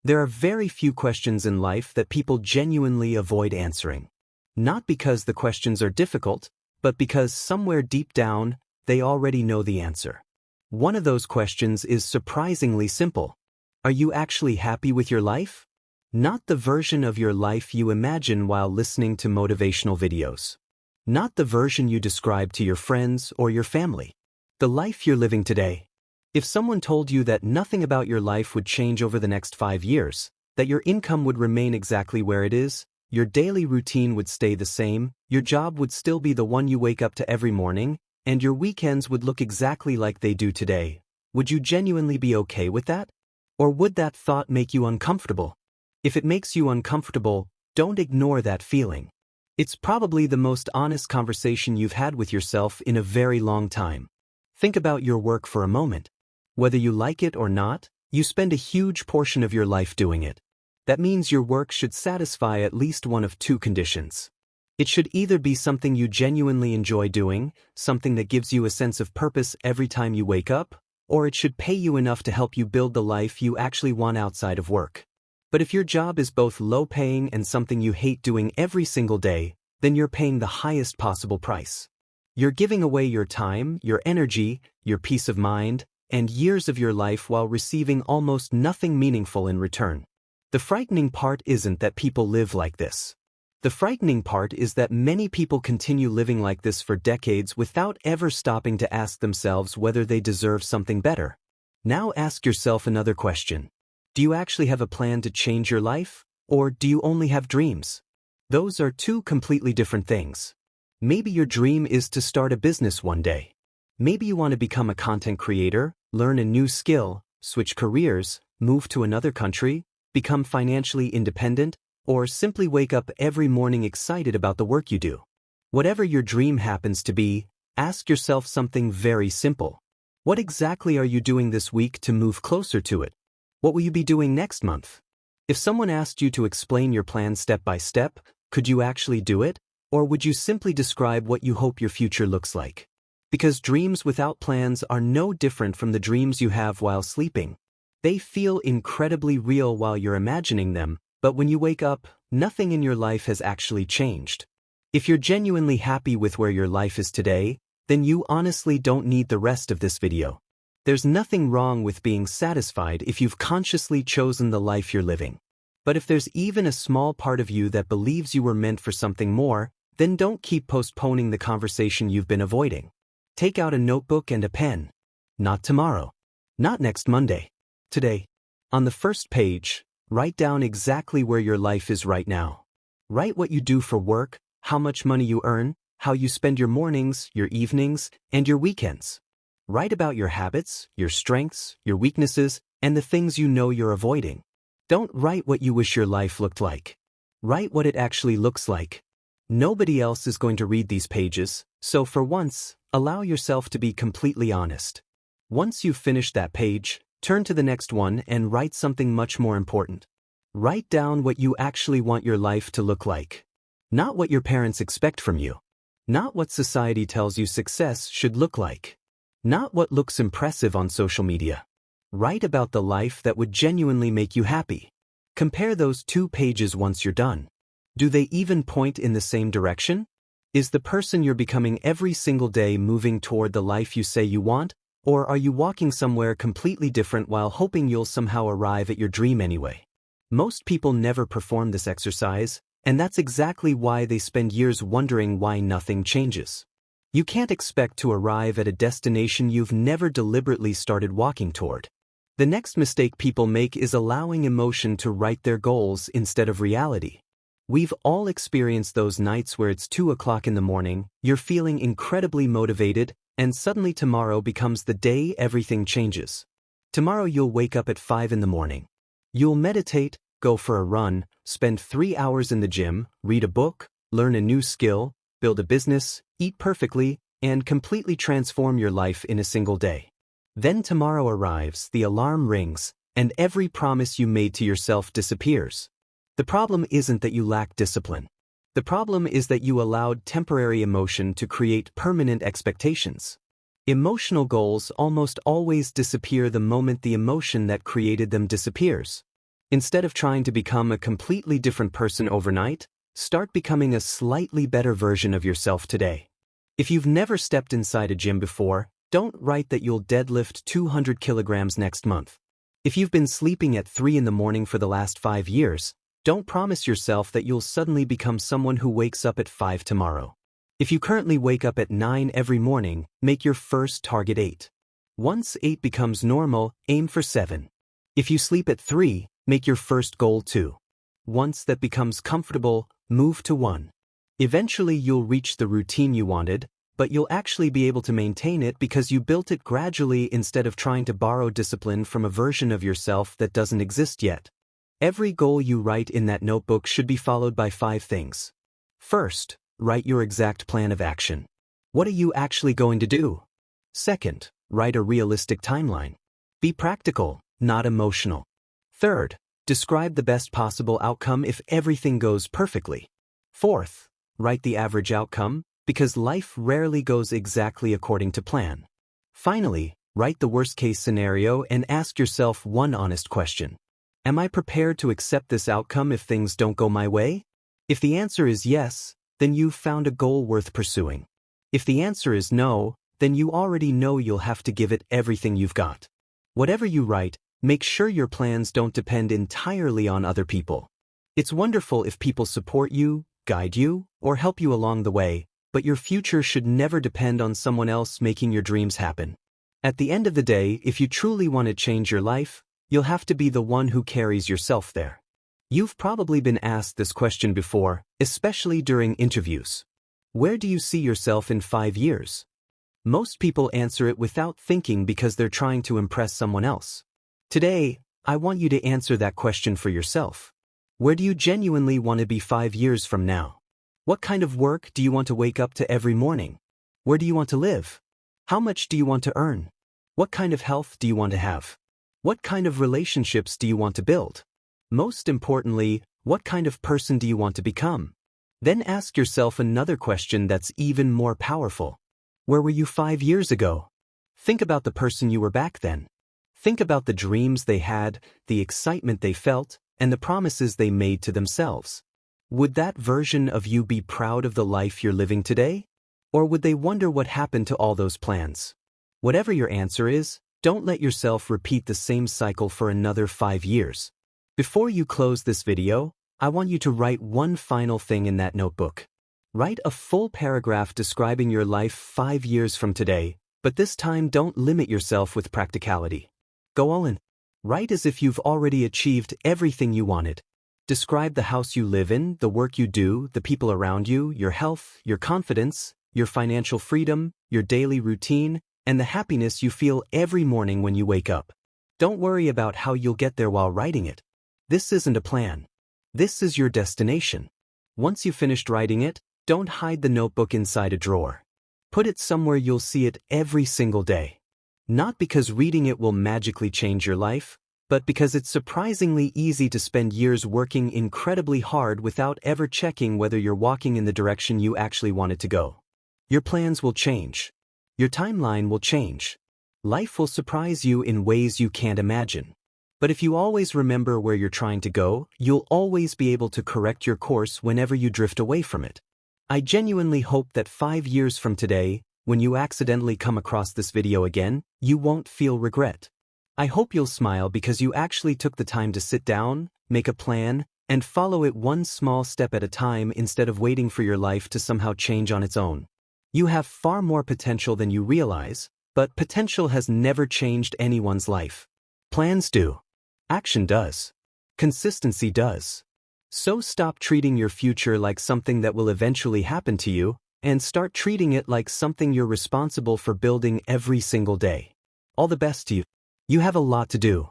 There are very few questions in life that people genuinely avoid answering. Not because the questions are difficult, but because somewhere deep down, they already know the answer. One of those questions is surprisingly simple. Are you actually happy with your life? Not the version of your life you imagine while listening to motivational videos. Not the version you describe to your friends or your family. The life you're living today. If someone told you that nothing about your life would change over the next 5 years, that your income would remain exactly where it is, your daily routine would stay the same, your job would still be the one you wake up to every morning, and your weekends would look exactly like they do today, would you genuinely be okay with that? Or would that thought make you uncomfortable? If it makes you uncomfortable, don't ignore that feeling. It's probably the most honest conversation you've had with yourself in a very long time. Think about your work for a moment. Whether you like it or not, you spend a huge portion of your life doing it. That means your work should satisfy at least one of two conditions. It should either be something you genuinely enjoy doing, something that gives you a sense of purpose every time you wake up, or it should pay you enough to help you build the life you actually want outside of work. But if your job is both low-paying and something you hate doing every single day, then you're paying the highest possible price. You're giving away your time, your energy, your peace of mind, and years of your life while receiving almost nothing meaningful in return. The frightening part isn't that people live like this. The frightening part is that many people continue living like this for decades without ever stopping to ask themselves whether they deserve something better. Now ask yourself another question. Do you actually have a plan to change your life, or do you only have dreams? Those are two completely different things. Maybe your dream is to start a business one day. Maybe you want to become a content creator, learn a new skill, switch careers, move to another country, become financially independent, or simply wake up every morning excited about the work you do. Whatever your dream happens to be, ask yourself something very simple. What exactly are you doing this week to move closer to it? What will you be doing next month? If someone asked you to explain your plan step by step, could you actually do it? Or would you simply describe what you hope your future looks like? Because dreams without plans are no different from the dreams you have while sleeping. They feel incredibly real while you're imagining them, but when you wake up, nothing in your life has actually changed. If you're genuinely happy with where your life is today, then you honestly don't need the rest of this video. There's nothing wrong with being satisfied if you've consciously chosen the life you're living. But if there's even a small part of you that believes you were meant for something more, then don't keep postponing the conversation you've been avoiding. Take out a notebook and a pen. Not tomorrow. Not next Monday. Today. On the first page, write down exactly where your life is right now. Write what you do for work, how much money you earn, how you spend your mornings, your evenings, and your weekends. Write about your habits, your strengths, your weaknesses, and the things you know you're avoiding. Don't write what you wish your life looked like. Write what it actually looks like. Nobody else is going to read these pages, so for once, allow yourself to be completely honest. Once you've finished that page, turn to the next one and write something much more important. Write down what you actually want your life to look like. Not what your parents expect from you. Not what society tells you success should look like. Not what looks impressive on social media. Write about the life that would genuinely make you happy. Compare those two pages once you're done. Do they even point in the same direction? Is the person you're becoming every single day moving toward the life you say you want, or are you walking somewhere completely different while hoping you'll somehow arrive at your dream anyway? Most people never perform this exercise, and that's exactly why they spend years wondering why nothing changes. You can't expect to arrive at a destination you've never deliberately started walking toward. The next mistake people make is allowing emotion to write their goals instead of reality. We've all experienced those nights where it's 2 o'clock in the morning, you're feeling incredibly motivated, and suddenly tomorrow becomes the day everything changes. Tomorrow you'll wake up at 5 in the morning. You'll meditate, go for a run, spend 3 hours in the gym, read a book, learn a new skill, build a business, eat perfectly, and completely transform your life in a single day. Then tomorrow arrives, the alarm rings, and every promise you made to yourself disappears. The problem isn't that you lack discipline. The problem is that you allowed temporary emotion to create permanent expectations. Emotional goals almost always disappear the moment the emotion that created them disappears. Instead of trying to become a completely different person overnight, start becoming a slightly better version of yourself today. If you've never stepped inside a gym before, don't write that you'll deadlift 200 kilograms next month. If you've been sleeping at 3 in the morning for the last 5 years, don't promise yourself that you'll suddenly become someone who wakes up at 5 tomorrow. If you currently wake up at 9 every morning, make your first target 8. Once 8 becomes normal, aim for 7. If you sleep at 3, make your first goal 2. Once that becomes comfortable, move to 1. Eventually you'll reach the routine you wanted, but you'll actually be able to maintain it because you built it gradually instead of trying to borrow discipline from a version of yourself that doesn't exist yet. Every goal you write in that notebook should be followed by 5 things. First, write your exact plan of action. What are you actually going to do? Second, write a realistic timeline. Be practical, not emotional. Third, describe the best possible outcome if everything goes perfectly. Fourth, write the average outcome, because life rarely goes exactly according to plan. Finally, write the worst-case scenario and ask yourself one honest question. Am I prepared to accept this outcome if things don't go my way? If the answer is yes, then you've found a goal worth pursuing. If the answer is no, then you already know you'll have to give it everything you've got. Whatever you write, make sure your plans don't depend entirely on other people. It's wonderful if people support you, guide you, or help you along the way, but your future should never depend on someone else making your dreams happen. At the end of the day, if you truly want to change your life, you'll have to be the one who carries yourself there. You've probably been asked this question before, especially during interviews. Where do you see yourself in 5 years? Most people answer it without thinking because they're trying to impress someone else. Today, I want you to answer that question for yourself. Where do you genuinely want to be 5 years from now? What kind of work do you want to wake up to every morning? Where do you want to live? How much do you want to earn? What kind of health do you want to have? What kind of relationships do you want to build? Most importantly, what kind of person do you want to become? Then ask yourself another question that's even more powerful. Where were you 5 years ago? Think about the person you were back then. Think about the dreams they had, the excitement they felt, and the promises they made to themselves. Would that version of you be proud of the life you're living today? Or would they wonder what happened to all those plans? Whatever your answer is, don't let yourself repeat the same cycle for another 5 years. Before you close this video, I want you to write one final thing in that notebook. Write a full paragraph describing your life 5 years from today, but this time don't limit yourself with practicality. Go all in. Write as if you've already achieved everything you wanted. Describe the house you live in, the work you do, the people around you, your health, your confidence, your financial freedom, your daily routine, and the happiness you feel every morning when you wake up. Don't worry about how you'll get there while writing it. This isn't a plan. This is your destination. Once you've finished writing it, don't hide the notebook inside a drawer. Put it somewhere you'll see it every single day. Not because reading it will magically change your life, but because it's surprisingly easy to spend years working incredibly hard without ever checking whether you're walking in the direction you actually wanted to go. Your plans will change. Your timeline will change. Life will surprise you in ways you can't imagine. But if you always remember where you're trying to go, you'll always be able to correct your course whenever you drift away from it. I genuinely hope that 5 years from today, when you accidentally come across this video again, you won't feel regret. I hope you'll smile because you actually took the time to sit down, make a plan, and follow it one small step at a time instead of waiting for your life to somehow change on its own. You have far more potential than you realize, but potential has never changed anyone's life. Plans do. Action does. Consistency does. So stop treating your future like something that will eventually happen to you, and start treating it like something you're responsible for building every single day. All the best to you. You have a lot to do.